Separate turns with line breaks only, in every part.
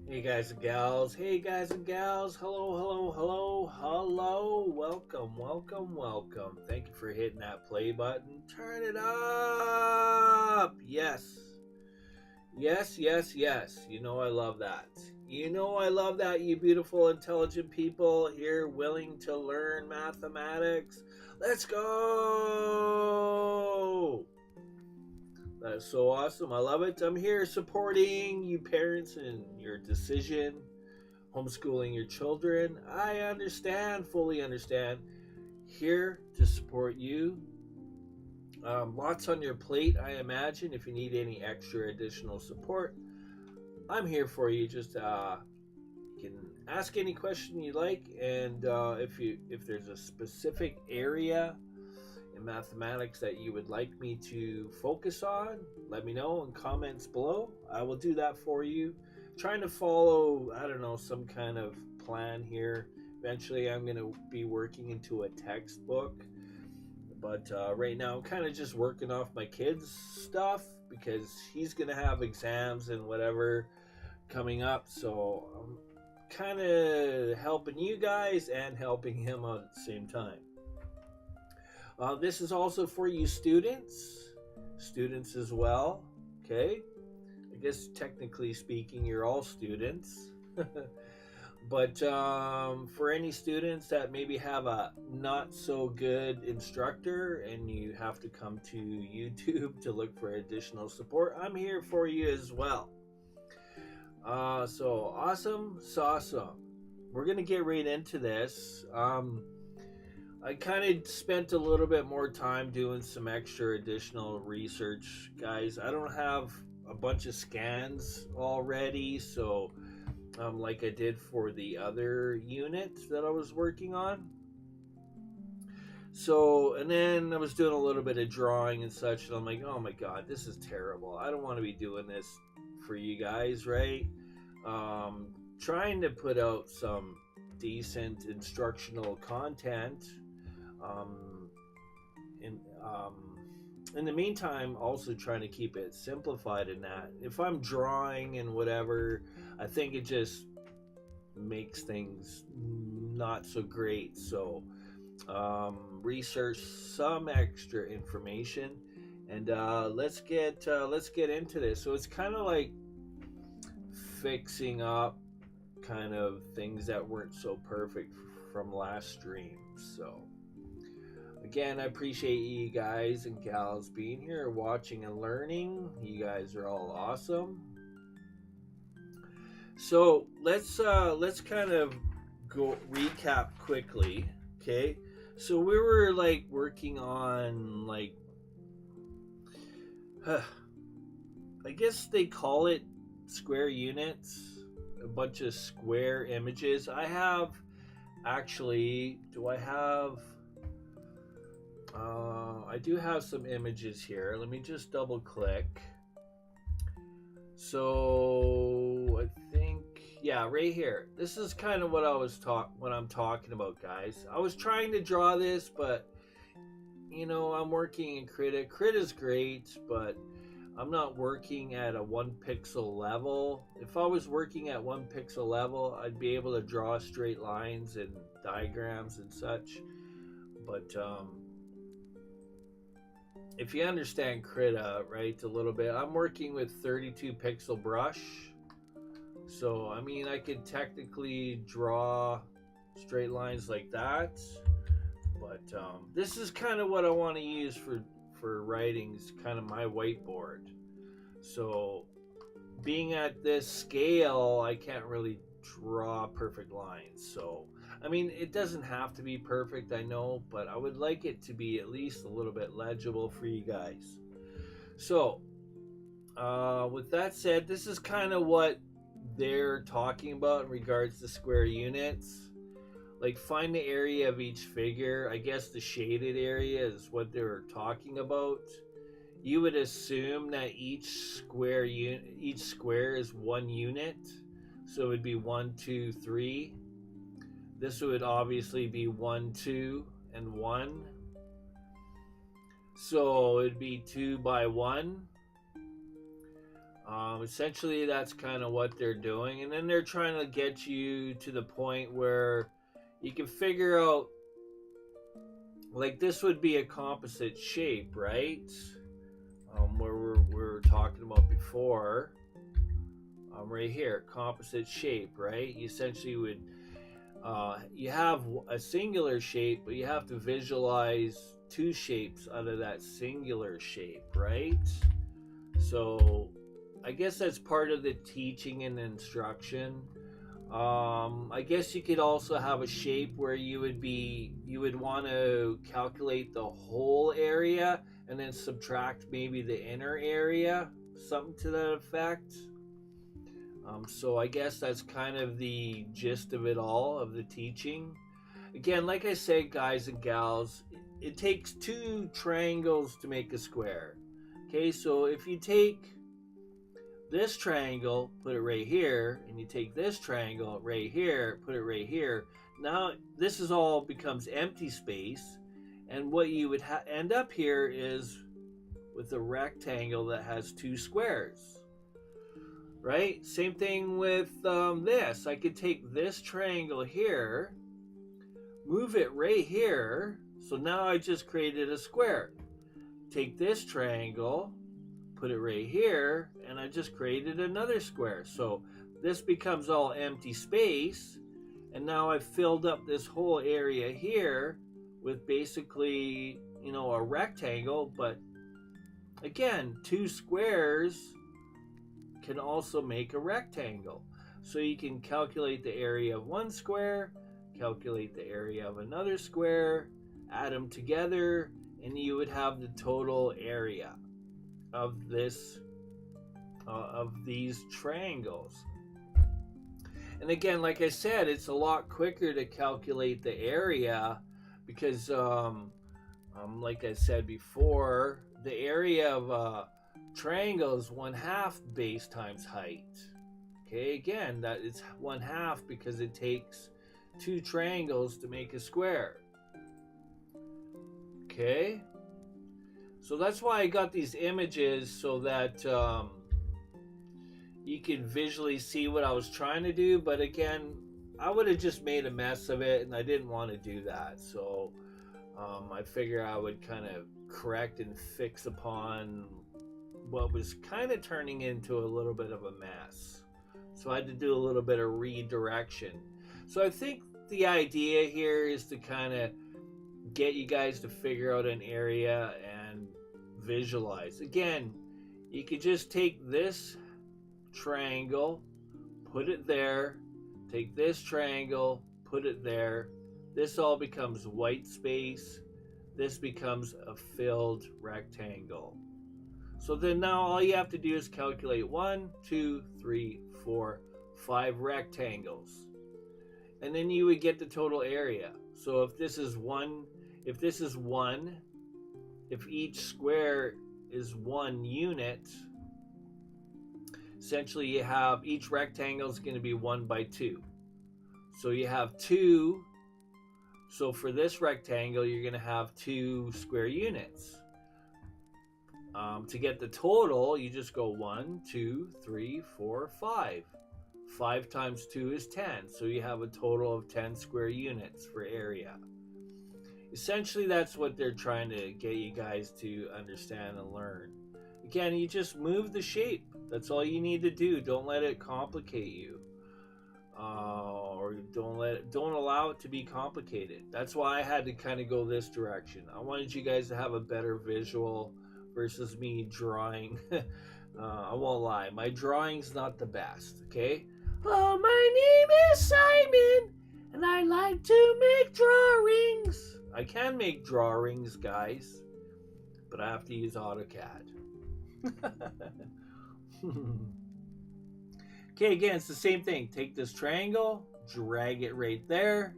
Hey guys and gals, hey guys and gals, hello, welcome. Thank you for hitting that play button. Turn it up! Yes. You know I love that. You beautiful, intelligent people here willing to learn mathematics. Let's go! That is so awesome. I love it. I'm here supporting you parents in your decision, homeschooling your children. I understand, fully understand. Here to support you. Lots on your plate, I imagine. If you need any extra additional support, I'm here for you. Just you can ask any question you like, and if there's a specific area in mathematics that you would like me to focus on, let me know in comments below. I will do that for you. Trying to follow, I don't know, some kind of plan here. Eventually I'm going to be working into a textbook, but right now I'm kind of just working off my kids' stuff because he's going to have exams and whatever coming up, so I'm kind of helping you guys and helping him out at the same time. This is also for you students as well. Okay, I guess technically speaking, you're all students. But for any students that maybe have a not so good instructor and you have to come to YouTube to look for additional support, I'm here for you as well. So awesome. We're gonna get right into this. I kind of spent a little bit more time doing some extra additional research, guys. I don't have a bunch of scans already, so like I did for the other unit that I was working on. So, and then I was doing a little bit of drawing and such, and I'm like, oh my god, this is terrible. I don't want to be doing this for you guys, right? Trying to put out some decent instructional content. In the meantime, also trying to keep it simplified in that if I'm drawing and whatever, I think it just makes things not so great. So research some extra information, and let's get into this. So it's kind of like fixing up kind of things that weren't so perfect from last stream. So again, I appreciate you guys and gals being here, watching and learning. You guys are all awesome. So let's kind of go recap quickly. Okay, so we were like working on like I guess they call it square units, a bunch of square images. I have actually, I do have some images here. Let me just double click. So I think, yeah, right here. This is kind of what I'm talking about, guys. I was trying to draw this, but you know, I'm working in Krita. Krita's great, but I'm not working at a 1 pixel level. If I was working at 1 pixel level, I'd be able to draw straight lines and diagrams and such. But if you understand Krita, right, a little bit, I'm working with 32 pixel brush. So, I mean, I could technically draw straight lines like that. But this is kind of what I want to use for writing, is kind of my whiteboard. So being at this scale, I can't really draw perfect lines. So I mean, it doesn't have to be perfect, I know, but I would like it to be at least a little bit legible for you guys. So with that said, this is kind of what they're talking about in regards to square units. Like, find the area of each figure. I guess the shaded area is what they're talking about. You would assume that each square is 1 unit, so it would be 1, 2, 3. This would obviously be 1, 2, and 1. So it'd be 2 by 1. Essentially, that's kind of what they're doing. And then they're trying to get you to the point where you can figure out, like, this would be a composite shape, right? Where we're talking about before. Right here, composite shape, right? You essentially would, you have a singular shape, but you have to visualize two shapes out of that singular shape, right? So I guess that's part of the teaching and instruction. I guess you could also have a shape where you would want to calculate the whole area and then subtract maybe the inner area, something to that effect. So I guess that's kind of the gist of it all, of the teaching. Again, like I said, guys and gals, it takes two triangles to make a square. Okay, so if you take this triangle, put it right here, and you take this triangle right here, put it right here, now this is all becomes empty space, and what you would end up here is with a rectangle that has two squares. Right? Same thing with this. I could take this triangle here, move it right here, so now I just created a square. Take this triangle, put it right here, and I just created another square. So this becomes all empty space, and now I've filled up this whole area here with basically, a rectangle, but again, two squares can also make a rectangle. So you can calculate the area of one square, calculate the area of another square, add them together, and you would have the total area of this of these triangles. And again, like I said, it's a lot quicker to calculate the area because like I said before, the area of a triangle is 1/2 base times height. Okay, again, that is 1/2 because it takes two triangles to make a square. Okay, so that's why I got these images so that you can visually see what I was trying to do. But again, I would have just made a mess of it, and I didn't want to do that. So I figure I would kind of correct and fix upon what was kind of turning into a little bit of a mess. So I had to do a little bit of redirection. So I think the idea here is to kind of get you guys to figure out an area and visualize. Again, you could just take this triangle, put it there, take this triangle, put it there. This all becomes white space. This becomes a filled rectangle. So then now all you have to do is calculate 1, 2, 3, 4, 5 rectangles. And then you would get the total area. So if this is one, if each square is 1 unit, essentially you have each rectangle is going to be 1 by 2. So you have 2. So for this rectangle, you're going to have 2 square units. To get the total, you just go 1, 2, 3, 4, 5. 5 times 2 is 10. So you have a total of 10 square units for area. Essentially, that's what they're trying to get you guys to understand and learn. Again, you just move the shape. That's all you need to do. Don't let it complicate you. Or don't allow it to be complicated. That's why I had to kind of go this direction. I wanted you guys to have a better visual versus me drawing. I won't lie, my drawing's not the best. Okay. Oh, my name is Simon, and I like to make drawings. I can make drawings, guys, but I have to use AutoCAD. Okay, again, it's the same thing. Take this triangle, drag it right there.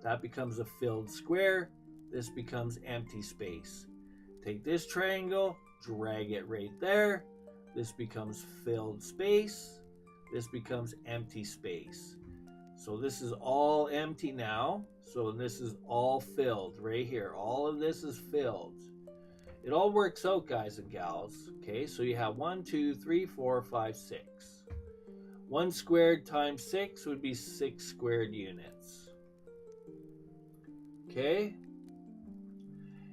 That becomes a filled square. This becomes empty space. Take this triangle, drag it right there. This becomes filled space. This becomes empty space. So this is all empty now. So this is all filled right here. All of this is filled. It all works out, guys and gals. Okay, so you have 1, 2, 3, 4, 5, 6. 1 squared times 6 would be 6 squared units. Okay?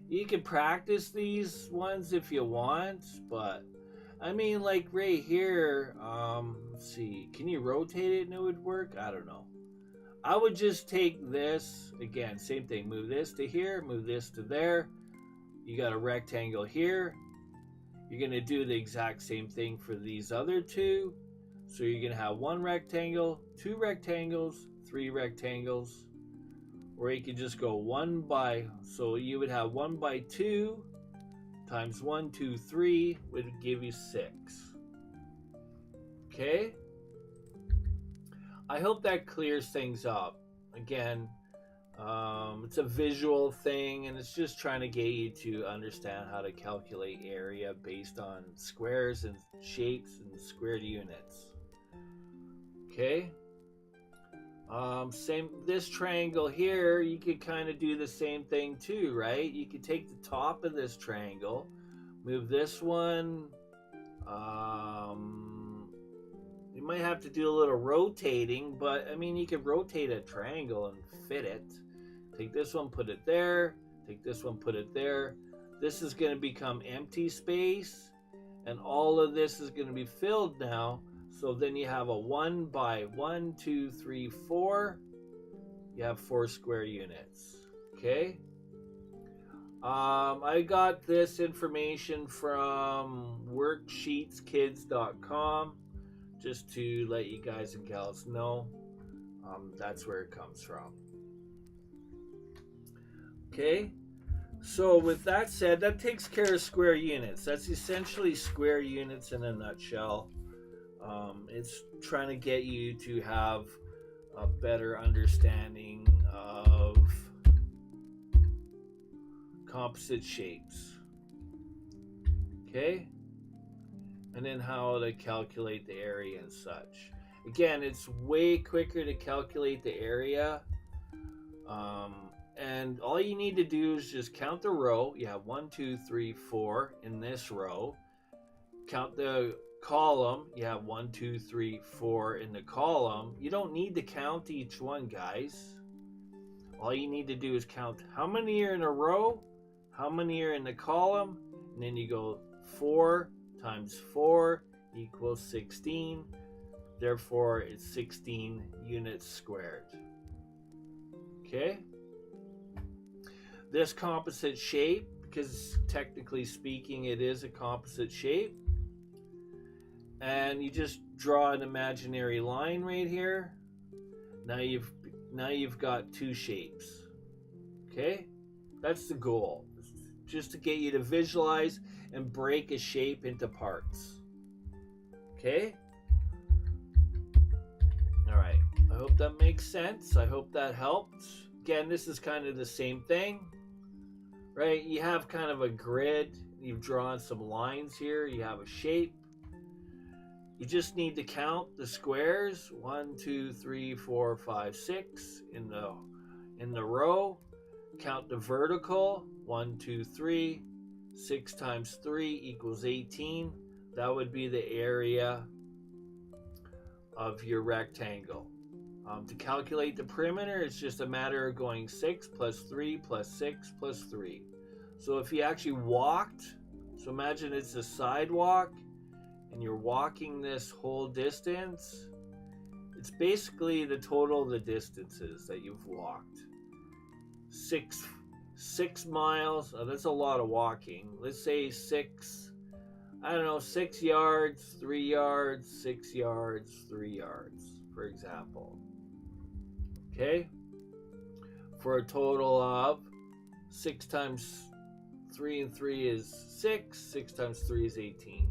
You can practice these ones if you want, but I mean, like right here, let's see, can you rotate it and it would work? I don't know. I would just take this, again, same thing, move this to here, move this to there. You got a rectangle here. You're going to do the exact same thing for these other two. So you're going to have 1 rectangle, 2 rectangles, 3 rectangles. Or you could just go 1 by, so you would have 1 by 2 times 1, 2, 3 would give you 6. Okay? I hope that clears things up. Again, it's a visual thing, and it's just trying to get you to understand how to calculate area based on squares and shapes and squared units. Okay? Same, this triangle here, you could kind of do the same thing too, right? You could take the top of this triangle, move this one. You might have to do a little rotating, but I mean, you could rotate a triangle and fit it. Take this one, put it there. Take this one, put it there. This is going to become empty space, and all of this is going to be filled now. So then you have a 1 by 1, 2, 3, 4. You have 4 square units. Okay. I got this information from worksheetskids.com just to let you guys and gals know. That's where it comes from. Okay. So with that said, that takes care of square units. That's essentially square units in a nutshell. It's trying to get you to have a better understanding of composite shapes. Okay? And then how to calculate the area and such. Again, it's way quicker to calculate the area. And all you need to do is just count the row. You have 1, 2, 3, 4 in this row. Count the column. You have 1, 2, 3, 4 in the column. You don't need to count each one, guys. All you need to do is count how many are in a row, how many are in the column, and then you go 4 times 4 equals 16. Therefore, it's 16 units squared. Okay? This composite shape, because technically speaking it is a composite shape, and you just draw an imaginary line right here. Now you've got 2 shapes. Okay? That's the goal. Just to get you to visualize and break a shape into parts. Okay? Alright. I hope that makes sense. I hope that helped. Again, this is kind of the same thing. Right? You have kind of a grid. You've drawn some lines here. You have a shape. You just need to count the squares. 1, 2, 3, 4, 5, 6 in the row. Count the vertical. 1, 2, 3. 6 times 3 equals 18. That would be the area of your rectangle. To calculate the perimeter, it's just a matter of going 6 plus 3 plus 6 plus 3. So if you actually walked, so imagine it's a sidewalk, and you're walking this whole distance, it's basically the total of the distances that you've walked. 6 miles, that's a lot of walking. Let's say 6 yards, 3 yards, 6 yards, 3 yards, for example. Okay? For a total of 6 times 3 and 3 is 6. 6 times 3 is 18.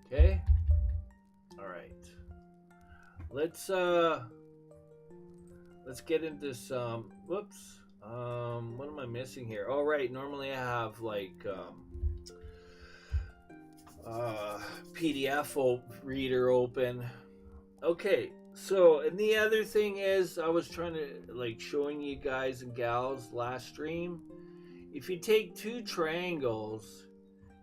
Okay? Alright. Let's get into some, whoops. What am I missing here? Oh, right. Normally I have like PDF reader open. Okay. So, and the other thing is, I was trying to, like, showing you guys and gals last stream, if you take two triangles,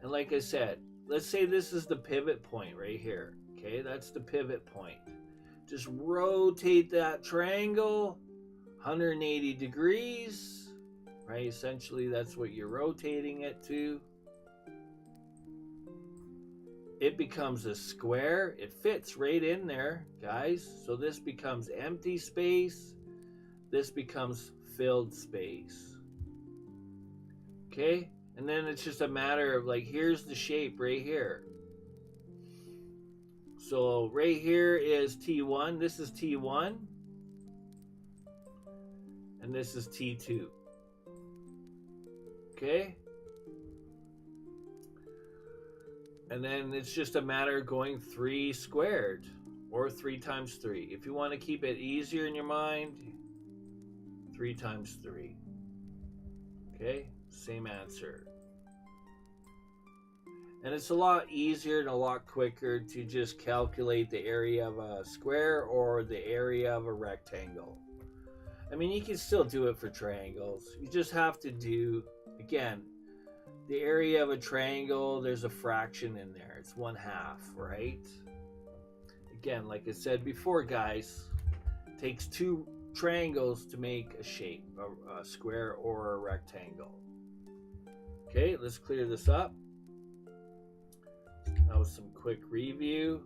and like I said, let's say this is the pivot point right here. Okay, that's the pivot point. Just rotate that triangle 180 degrees, right? Essentially, that's what you're rotating it to. It becomes a square. It fits right in there, guys. So this becomes empty space. This becomes filled space. Okay? And then it's just a matter of, like, here's the shape right here. So right here is T1. This is T1. And this is T2. Okay? And then it's just a matter of going 3 squared, or 3 times 3. If you want to keep it easier in your mind, 3 times 3. Okay? Same answer. And it's a lot easier and a lot quicker to just calculate the area of a square or the area of a rectangle. I mean, you can still do it for triangles. You just have to do, again, the area of a triangle, there's a fraction in there. It's 1/2, right? Again, like I said before, guys, it takes 2 triangles to make a shape, a square or a rectangle. Okay, let's clear this up. That was some quick review.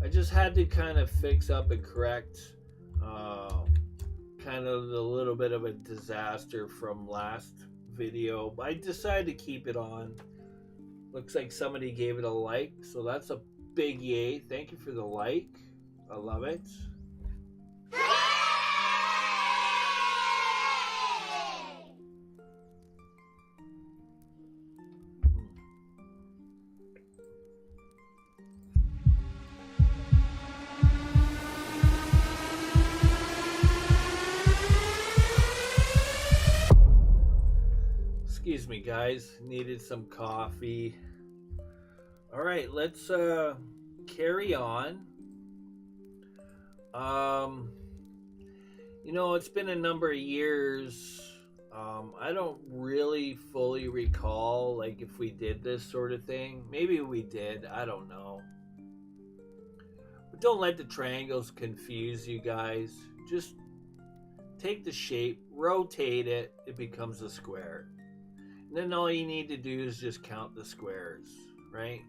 I just had to kind of fix up and correct kind of the little bit of a disaster from last video. I decided to keep it on. Looks like somebody gave it a like, so that's a big yay. Thank you for the like. I love it. Excuse me, guys. Needed some coffee. All right, let's carry on. You know, it's been a number of years. I don't really fully recall, like, if we did this sort of thing. Maybe we did. I don't know. But don't let the triangles confuse you guys. Just take the shape, rotate it, it becomes a square. And then all you need to do is just count the squares, right?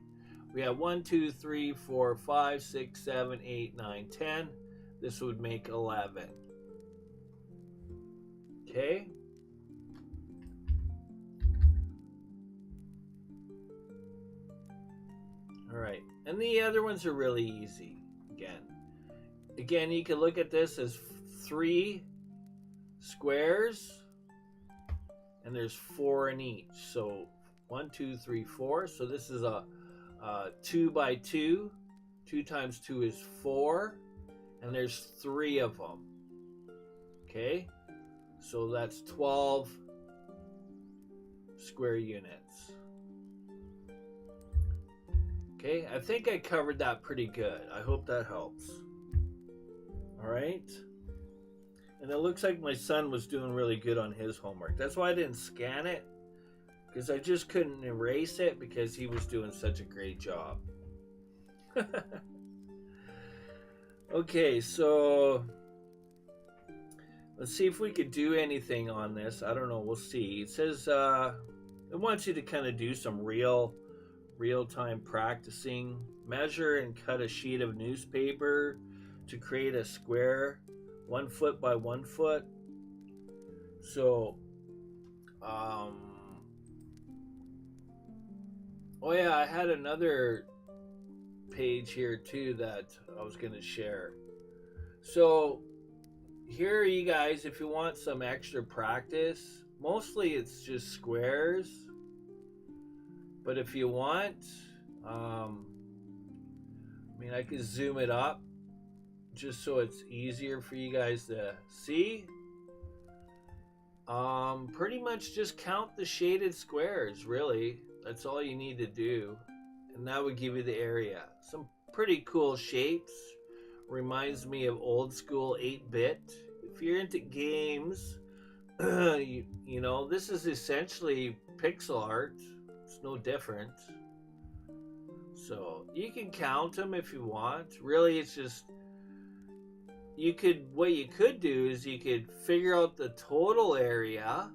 We have 1, 2, 3, 4, 5, 6, 7, 8, 9, 10. This would make 11. Okay? All right. And the other ones are really easy. Again, you can look at this as 3 squares, and there's 4 in each. So 1, 2, 3, 4. So this is a 2 by 2. 2 times 2 is 4, and there's 3 of them. Okay, so that's 12 square units. Okay, I think I covered that pretty good. I hope that helps. All right. And it looks like my son was doing really good on his homework. That's why I didn't scan it, because I just couldn't erase it because he was doing such a great job. Okay, so let's see if we could do anything on this. I don't know. We'll see. It says it wants you to kind of do some real-time practicing. Measure and cut a sheet of newspaper to create a square 1 foot by 1 foot. So, oh yeah, I had another page here too that I was going to share. So here, you guys, if you want some extra practice, mostly it's just squares. But if you want, I mean, I could zoom it up just so it's easier for you guys to see. Pretty much just count the shaded squares, really. That's all you need to do. And that would give you the area. Some pretty cool shapes. Reminds me of old school 8-bit. If you're into games, you know, this is essentially pixel art. It's no different. So you can count them if you want. Really, it's just what you could do is you could figure out the total area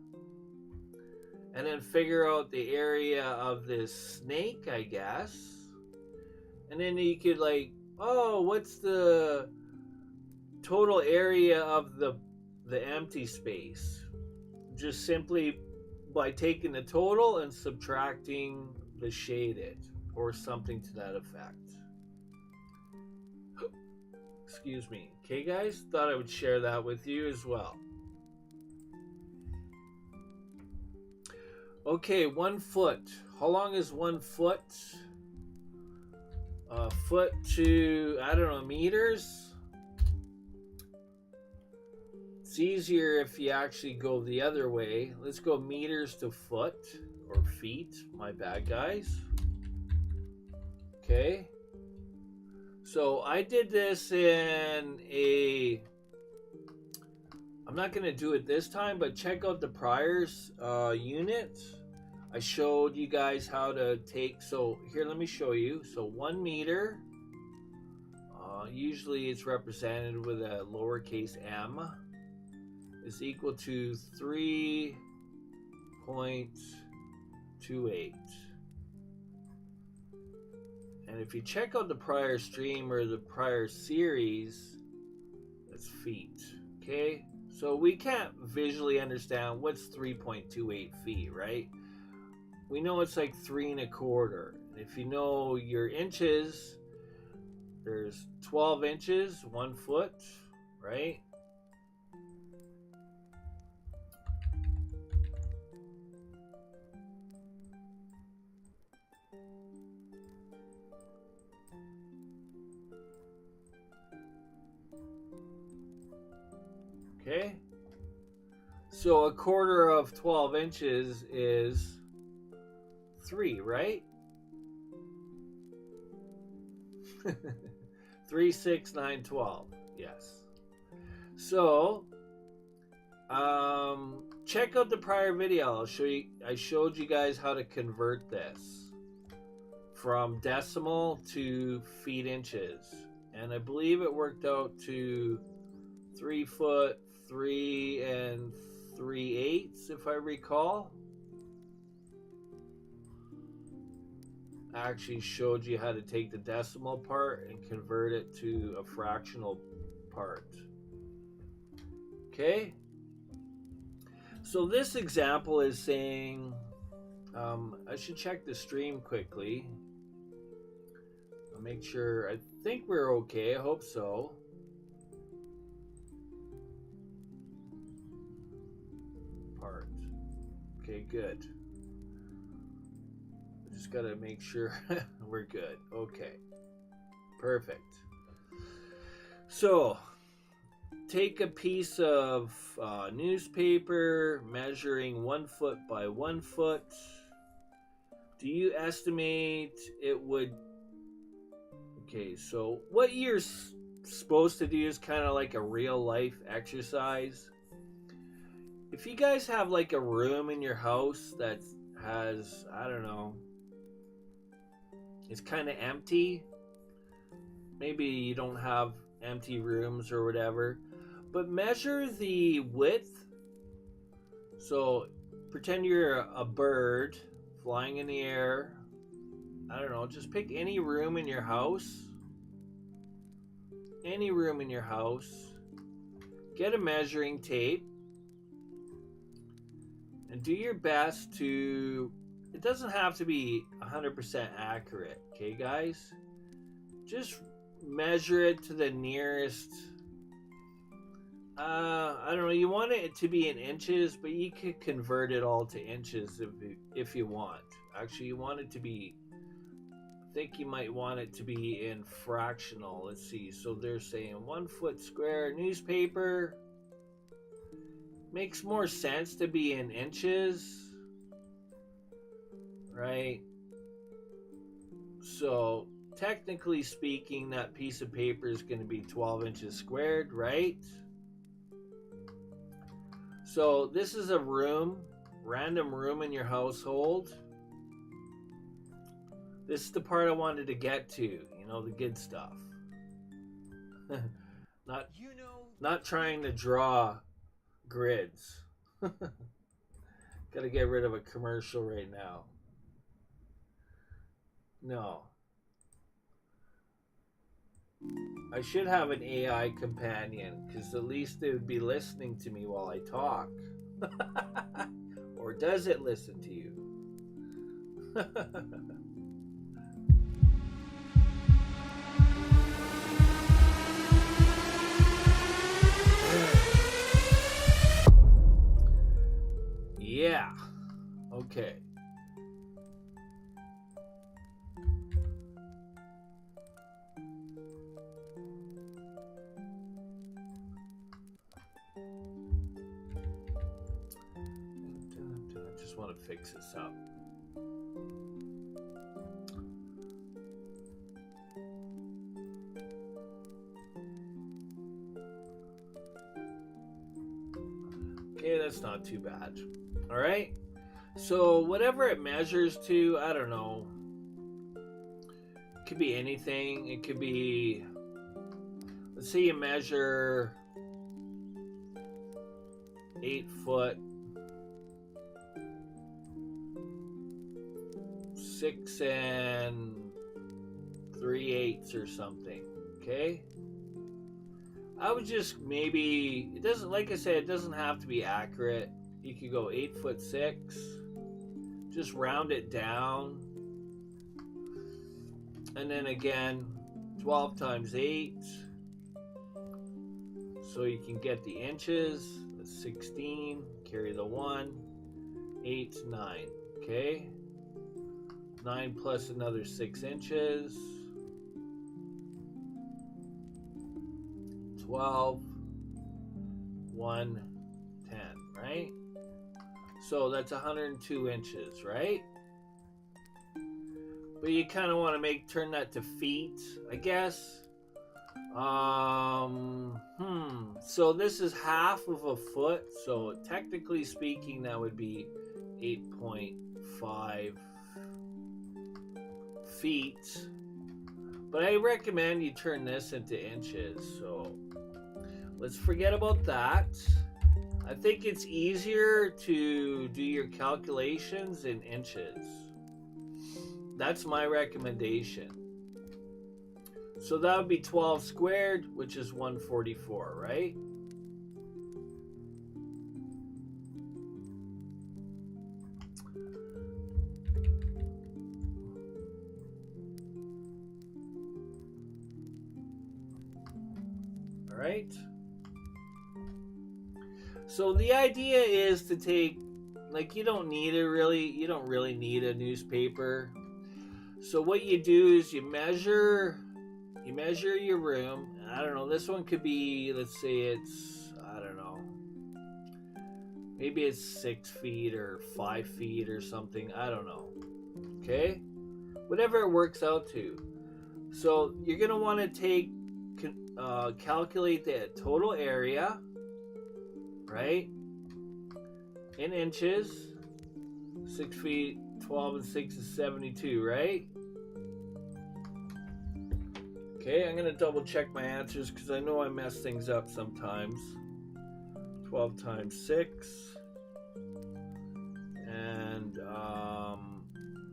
and then figure out the area of this snake, I guess. And then you could like, oh, what's the total area of the empty space? Just simply by taking the total and subtracting the shaded or something to that effect. Excuse me. Okay, guys, thought I would share that with you as well. Okay, 1 foot. How long is 1 foot? A foot to, I don't know, meters? It's easier if you actually go the other way. Let's go meters to foot or feet. My bad, guys. Okay. So I did this in a... I'm not going to do it this time, but check out the priors unit. I showed you guys how to take... So here, let me show you. So 1 meter. Usually it's represented with a lowercase m. Is equal to 3.28. And if you check out the prior stream or the prior series, that's feet. Okay? So we can't visually understand what's 3.28 feet, right? We know it's like 3 1/4. If you know your inches, there's 12 inches, 1 foot, right? Okay, so 1/4 of 12 inches is 3, right? 3, 6, 9, 12. Yes. So, check out the prior video. I'll show you. I showed you guys how to convert this from decimal to feet inches, and I believe it worked out to 3 foot 3 3/8, if I recall. I actually showed you how to take the decimal part and convert it to a fractional part. Okay, so this example is saying, I should check the stream quickly. I'll make sure. I think we're okay. I hope so. Part. Okay, good. Just gotta make sure we're good. Okay, perfect. So take a piece of newspaper measuring 1 foot by 1 foot. Do you estimate it would... Okay, so what you're supposed to do is kind of like a real life exercise. If you guys have like a room in your house that has, I don't know, it's kind of empty. Maybe you don't have empty rooms or whatever, but measure the width. So pretend you're a bird flying in the air. I don't know, just pick any room in your house. Any room in your house. Get a measuring tape and do your best to... It doesn't have to be 100% accurate, okay, guys? Just measure it to the nearest... I don't know, you want it to be in inches, but you could convert it all to inches if you want. Actually, you want it to be... I think you might want it to be in fractional. Let's see. So they're saying 1 foot square newspaper. Makes more sense to be in inches, right? So technically speaking, that piece of paper is going to be 12 inches squared, right? So this is a room, random room in your household. This is the part I wanted to get to, you know, the good stuff. Not trying to draw grids. Gotta get rid of a commercial right now. No. I should have an AI companion, because at least it would be listening to me while I talk. Or does it listen to you? Yeah. Okay. I just want to fix this up. Okay, that's not too bad. All right. So whatever it measures to, I don't know. It could be anything. It could be, let's say you measure 8 foot 6 3/8 or something. Okay. I would just maybe, it doesn't, like I said, it doesn't have to be accurate. You could go 8 foot 6. Just round it down. And then again, 12 times 8. So you can get the inches. That's 16. Carry the 1. 8, 9. Okay. 9 plus another 6 inches. 12. 1, 10, right? So that's 102 inches, right? But you kind of want to turn that to feet, I guess. So this is half of a foot. So technically speaking, that would be 8.5 feet. But I recommend you turn this into inches. So let's forget about that. I think it's easier to do your calculations in inches. That's my recommendation. So that would be 12 squared, which is 144, right? All right. So the idea is to take, like, you don't really need a newspaper. So what you do is you measure your room. I don't know, this one could be, let's say it's, I don't know, maybe it's 6 feet or 5 feet or something. I don't know. Okay? Whatever it works out to. So you're going to want to calculate the total area, right? In inches. 6 feet, 12 and 6 is 72, right? Okay, I'm going to double check my answers because I know I mess things up sometimes. 12 times 6. And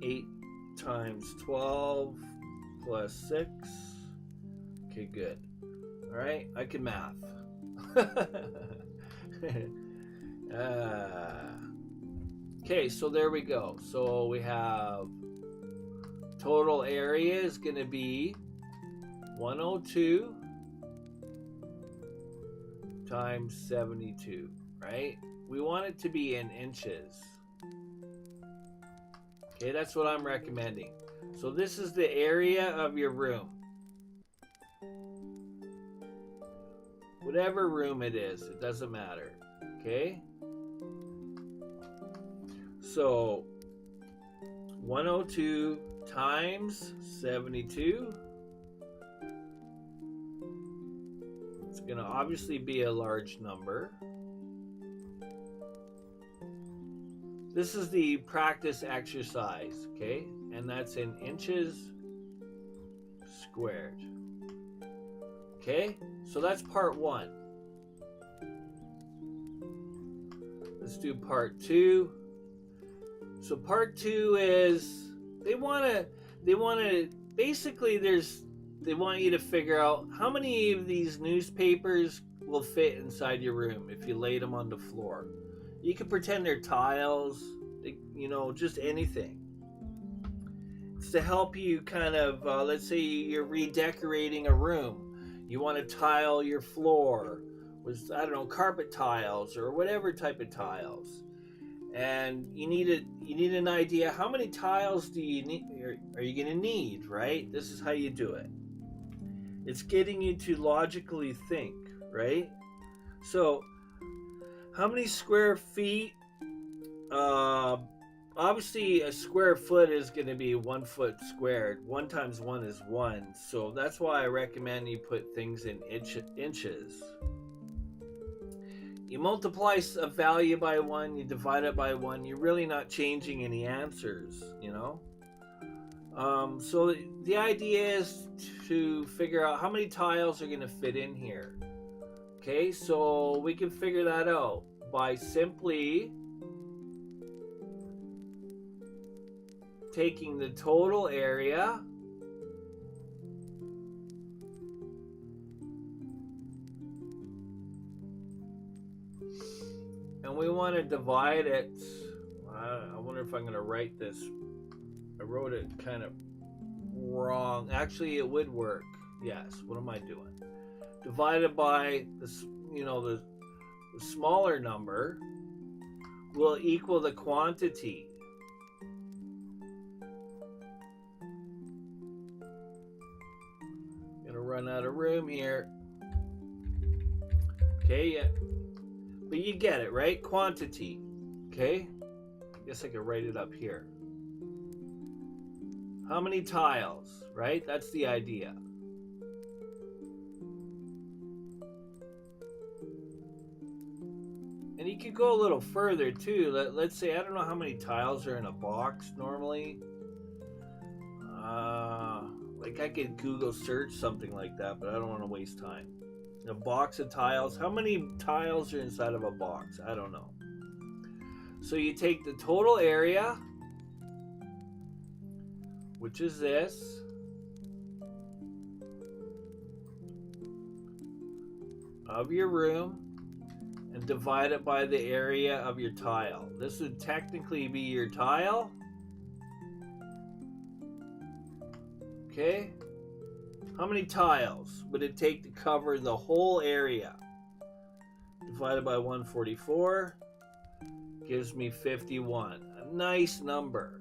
8 times 12 plus 6. Okay, good. All right, I can math. Okay, so there we go. So we have total area is going to be 102 times 72, right? We want it to be in inches. Okay, that's what I'm recommending. So this is the area of your room. Whatever room it is, it doesn't matter. Okay? So 102 times 72. It's going to obviously be a large number. this is the practice exercise, okay? And that's in inches squared. Okay? So that's part 1. Let's do part 2. So part 2 is they want to basically they want you to figure out how many of these newspapers will fit inside your room if you laid them on the floor. You can pretend they're tiles, just anything. It's to help you kind of, let's say you're redecorating a room. You want to tile your floor with, I don't know, carpet tiles or whatever type of tiles. And you need an idea, how many tiles do you need, are you going to need, right? This is how you do it. It's getting you to logically think, right? So, how many square feet? Obviously, a square foot is going to be 1 foot squared. 1 times 1 is 1. So that's why I recommend you put things in inches. You multiply a value by 1, you divide it by 1. You're really not changing any answers, So the idea is to figure out how many tiles are going to fit in here. Okay, so we can figure that out by simply taking the total area and we want to divide it. I wonder if I'm going to write this. I wrote it kind of wrong. Actually, it would work. Yes. What am I doing? Divided by the smaller number will equal the quantity. Gonna run out of room here. Okay, yeah. But you get it, right? Quantity. Okay? I guess I could write it up here. How many tiles, right? That's the idea. And you could go a little further too. Let's say, I don't know how many tiles are in a box normally. Like I could Google search something like that, but I don't want to waste time. A box of tiles. How many tiles are inside of a box? I don't know. So you take the total area, which is this, of your room, and divide it by the area of your tile. This would technically be your tile. Okay? How many tiles would it take to cover the whole area? Divided by 144 gives me 51. A nice number.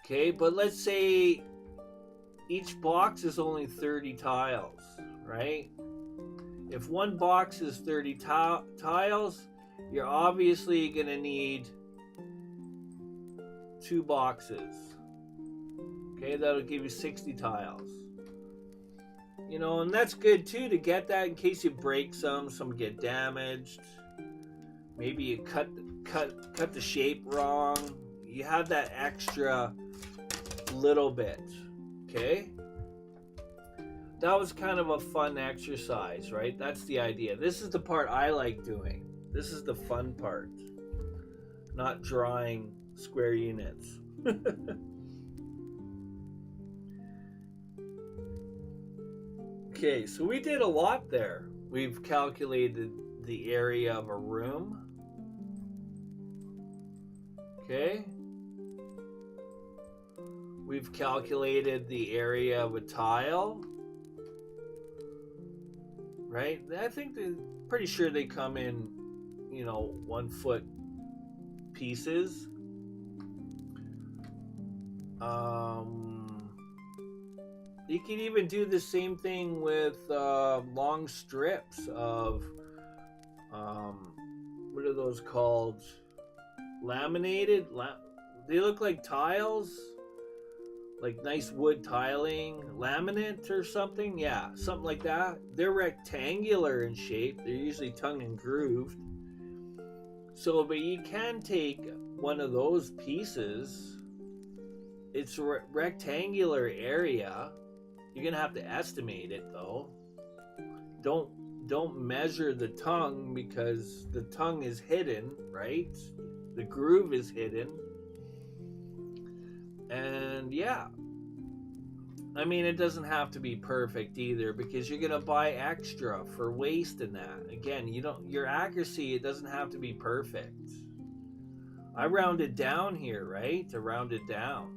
Okay, but let's say each box is only 30 tiles, right? If one box is 30 tiles, you're obviously going to need 2 boxes. Okay, that'll give you 60 tiles. And that's good too to get that in case you break some get damaged. Maybe you cut the shape wrong. You have that extra little bit. Okay? That was kind of a fun exercise, right? That's the idea. This is the part I like doing. This is the fun part. Not drawing square units. Okay, so we did a lot there. We've calculated the area of a room. Okay. We've calculated the area of a tile. Right? I think they're pretty sure they come in, 1 foot pieces. You can even do the same thing with long strips of, what are those called? Laminated? They look like tiles, like nice wood tiling, laminate or something. Yeah, something like that. They're rectangular in shape. They're usually tongue and grooved. So, but you can take one of those pieces, it's a rectangular area. You're gonna have to estimate it though. Don't measure the tongue, because the tongue is hidden, right? The groove is hidden. And yeah, I mean, it doesn't have to be perfect either, because you're gonna buy extra for waste in that. Again, your accuracy, it doesn't have to be perfect. I rounded down here, right? I rounded down.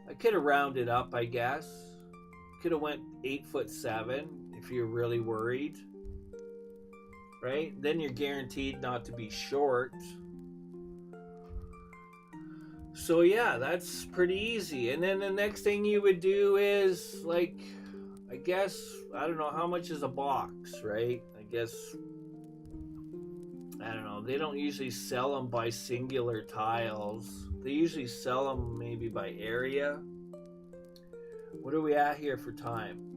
I could have rounded up, I guess. Could have went 8'7" if you're really worried, right? Then you're guaranteed not to be short. So yeah, that's pretty easy. And then the next thing you would do is, like, I guess, I don't know, how much is a box, right? I guess, I don't know, they don't usually sell them by singular tiles. They usually sell them maybe by area. What are we at here for time?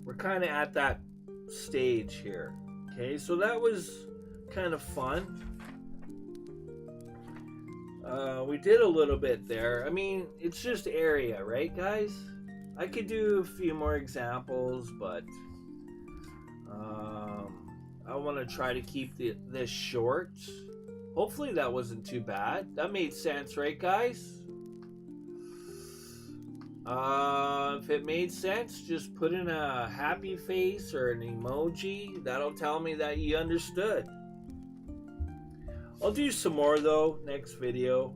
We're kind of at that stage here. Okay, so that was kind of fun. We did a little bit there. I mean, it's just area, right, guys? I could do a few more examples, but I want to try to keep this short. Hopefully that wasn't too bad. That made sense, right, guys? If it made sense, just put in a happy face or an emoji. That'll tell me that you understood. I'll do some more though next video.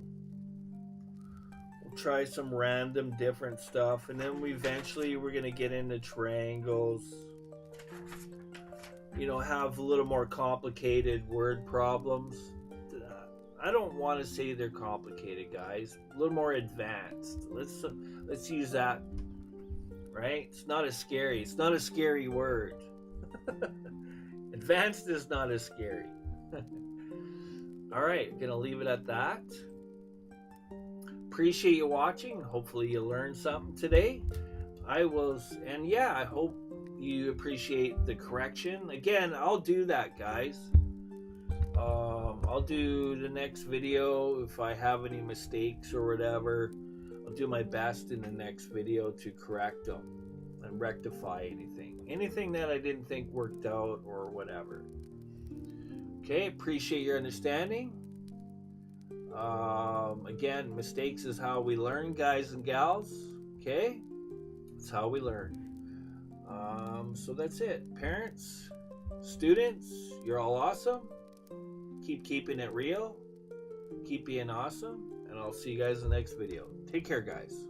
We'll try some random different stuff, and then we're gonna get into triangles. You know, have a little more complicated word problems. I don't want to say they're complicated, guys. A little more advanced. Let's use that. Right? It's not as scary. It's not a scary word. Advanced is not as scary. All right, gonna leave it at that. Appreciate you watching. Hopefully you learned something today. I hope you appreciate the correction. Again, I'll do that, guys. I'll do the next video if I have any mistakes or whatever. I'll do my best in the next video to correct them and rectify anything that I didn't think worked out or whatever. Okay, appreciate your understanding. Again, mistakes is how we learn, guys and gals. Okay, it's how we learn. So that's it. Parents, students, you're all awesome. Keep keeping it real. Keep being awesome. And I'll see you guys in the next video. Take care, guys.